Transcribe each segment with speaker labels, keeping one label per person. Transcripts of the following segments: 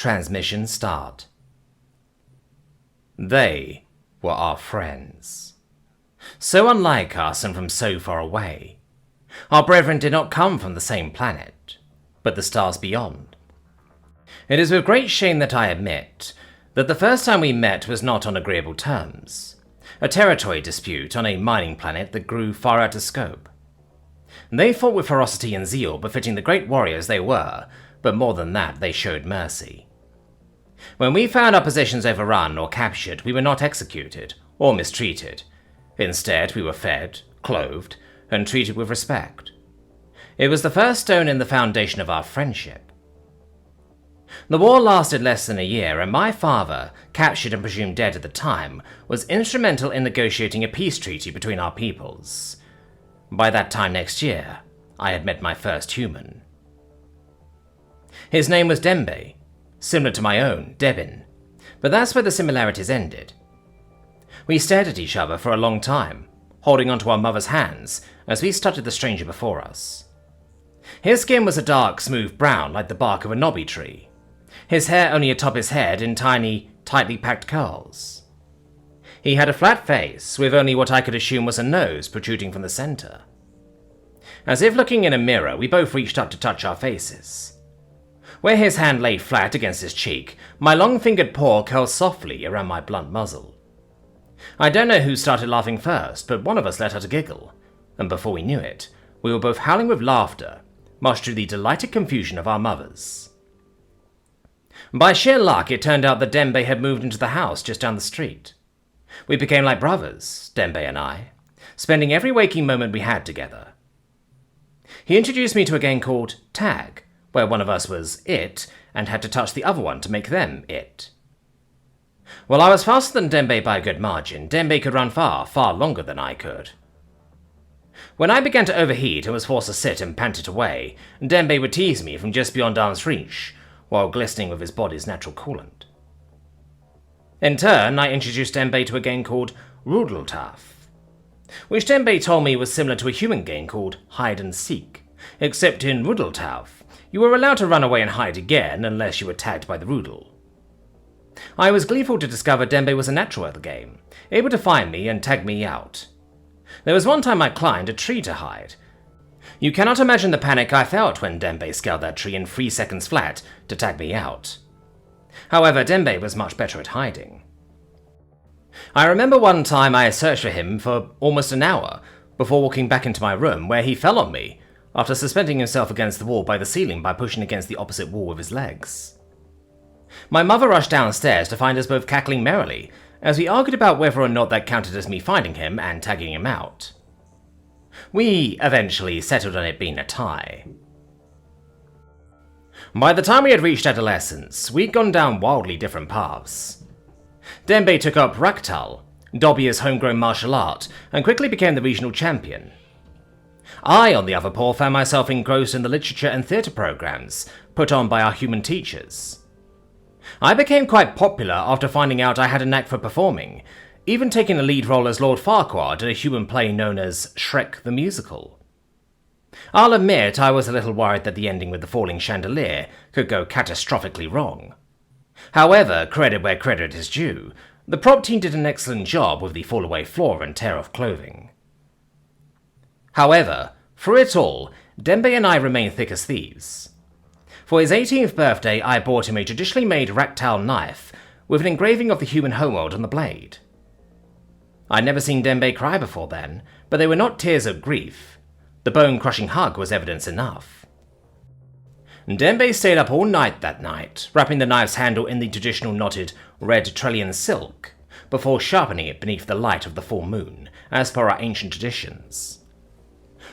Speaker 1: transmission start. They were our friends. So unlike us and from so far away. Our brethren did not come from the same planet, but the stars beyond. It is with great shame that I admit that the first time we met was not on agreeable terms, a territory dispute on a mining planet that grew far out of scope. They fought with ferocity and zeal befitting the great warriors they were, but more than that, they showed mercy. When we found our positions overrun or captured, we were not executed or mistreated. Instead, we were fed, clothed, and treated with respect. It was the first stone in the foundation of our friendship. The war lasted less than a year, and my father, captured and presumed dead at the time, was instrumental in negotiating a peace treaty between our peoples. By that time next year, I had met my first human. His name was Dembe, similar to my own, Debin, but that's where the similarities ended. We stared at each other for a long time, holding onto our mother's hands as we studied the stranger before us. His skin was a dark, smooth brown like the bark of a knobby tree, his hair only atop his head in tiny, tightly packed curls. He had a flat face, with only what I could assume was a nose protruding from the center. As if looking in a mirror, we both reached up to touch our faces. Where his hand lay flat against his cheek, my long-fingered paw curled softly around my blunt muzzle. I don't know who started laughing first, but one of us let out a giggle, and before we knew it, we were both howling with laughter, much to the delighted confusion of our mothers. By sheer luck, it turned out that Dembe had moved into the house just down the street. We became like brothers, Dembe and I, spending every waking moment we had together. He introduced me to a game called Tag, where one of us was it and had to touch the other one to make them it. While I was faster than Dembe by a good margin, Dembe could run far, far longer than I could. When I began to overheat and was forced to sit and pant it away, Dembe would tease me from just beyond arm's reach, while glistening with his body's natural coolant. In turn, I introduced Dembe to a game called Rudeltaf, which Dembe told me was similar to a human game called Hide and Seek, except in Rudeltaf, you were allowed to run away and hide again unless you were tagged by the Rudel. I was gleeful to discover Dembe was a natural at the game, able to find me and tag me out. There was one time I climbed a tree to hide. You cannot imagine the panic I felt when Dembe scaled that tree in 3 seconds flat to tag me out. However, Dembe was much better at hiding. I remember one time I searched for him for almost an hour before walking back into my room, where he fell on me after suspending himself against the wall by the ceiling by pushing against the opposite wall with his legs. My mother rushed downstairs to find us both cackling merrily as we argued about whether or not that counted as me finding him and tagging him out. We eventually settled on it being a tie. By the time we had reached adolescence, we'd gone down wildly different paths. Dembe took up Raktal, Dobby's homegrown martial art, and quickly became the regional champion. I, on the other paw, found myself engrossed in the literature and theatre programs put on by our human teachers. I became quite popular after finding out I had a knack for performing, even taking a lead role as Lord Farquaad in a human play known as Shrek the Musical. I'll admit I was a little worried that the ending with the falling chandelier could go catastrophically wrong. However, credit where credit is due, the prop team did an excellent job with the fall-away floor and tear-off clothing. However, through it all, Dembe and I remained thick as thieves. For his 18th birthday, I bought him a traditionally made Raktal knife with an engraving of the human homeworld on the blade. I'd never seen Dembe cry before then, but they were not tears of grief. The bone-crushing hug was evidence enough. Dembe stayed up all night that night, wrapping the knife's handle in the traditional knotted red Trellian silk, before sharpening it beneath the light of the full moon, as per our ancient traditions.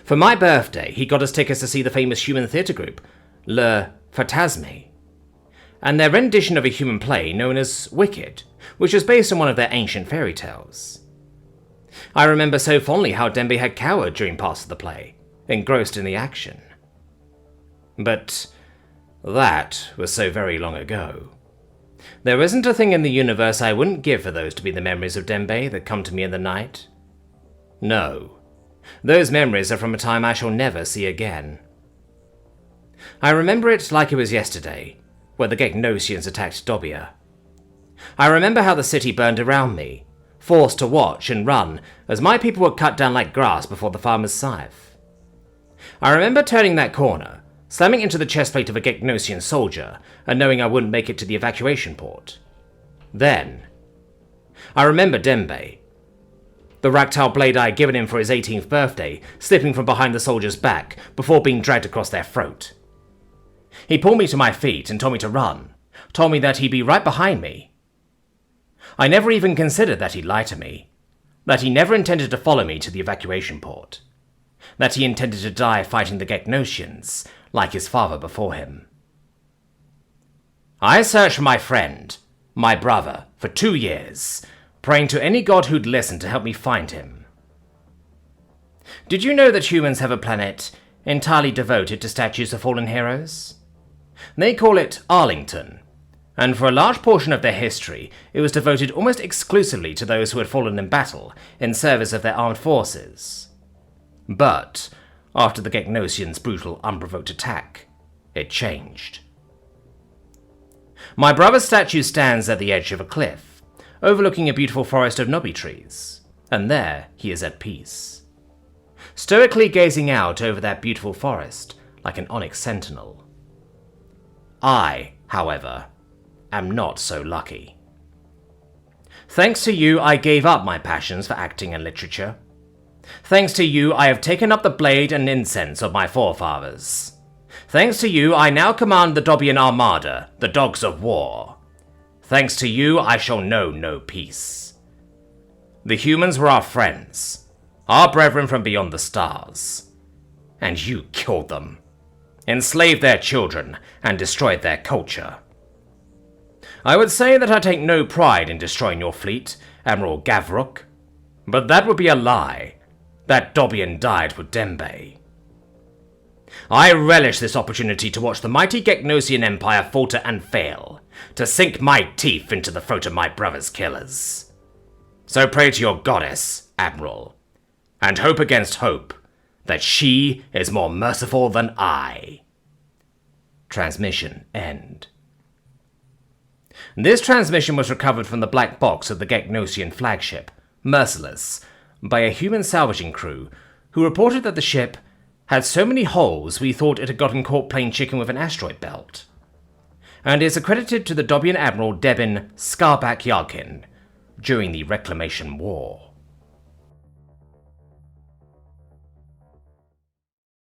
Speaker 1: For my birthday, he got us tickets to see the famous human theatre group, Le Fantasme, and their rendition of a human play known as Wicked, which was based on one of their ancient fairy tales. I remember so fondly how Dembe had cowered during parts of the play, engrossed in the action. But that was so very long ago. There isn't a thing in the universe I wouldn't give for those to be the memories of Dembe that come to me in the night. No, those memories are from a time I shall never see again. I remember it like it was yesterday, where the Gegnosians attacked Dobia. I remember how the city burned around me, forced to watch and run as my people were cut down like grass before the farmer's scythe. I remember turning that corner, slamming into the chestplate of a Gegnosian soldier, and knowing I wouldn't make it to the evacuation port. Then, I remember Dembe, the ractile blade I had given him for his 18th birthday, slipping from behind the soldier's back before being dragged across their throat. He pulled me to my feet and told me to run, told me that he'd be right behind me. I never even considered that he'd lie to me, that he never intended to follow me to the evacuation port, that he intended to die fighting the Gegnosians, like his father before him. I searched for my friend, my brother, for 2 years, praying to any god who'd listen to help me find him. Did you know that humans have a planet entirely devoted to statues of fallen heroes? They call it Arlington, and for a large portion of their history, it was devoted almost exclusively to those who had fallen in battle in service of their armed forces. But, after the Gegnosians' brutal, unprovoked attack, it changed. My brother's statue stands at the edge of a cliff, overlooking a beautiful forest of knobby trees, and there he is at peace, stoically gazing out over that beautiful forest like an onyx sentinel. I, however, am not so lucky. Thanks to you, I gave up my passions for acting and literature. Thanks to you, I have taken up the blade and incense of my forefathers. Thanks to you, I now command the Dobian Armada, the dogs of war. Thanks to you, I shall know no peace. The humans were our friends, our brethren from beyond the stars. And you killed them, enslaved their children, and destroyed their culture. I would say that I take no pride in destroying your fleet, Admiral Gavruk, but that would be a lie. That Dobian died for Dembe. I relish this opportunity to watch the mighty Gegnosian Empire falter and fail, to sink my teeth into the throat of my brother's killers. So pray to your goddess, Admiral, and hope against hope that she is more merciful than I. Transmission end. This transmission was recovered from the black box of the Gegnosian flagship, Merciless, by a human salvaging crew who reported that the ship had so many holes we thought it had gotten caught playing chicken with an asteroid belt, and is accredited to the Dobian Admiral Debin Scarback Yarkin during the Reclamation War.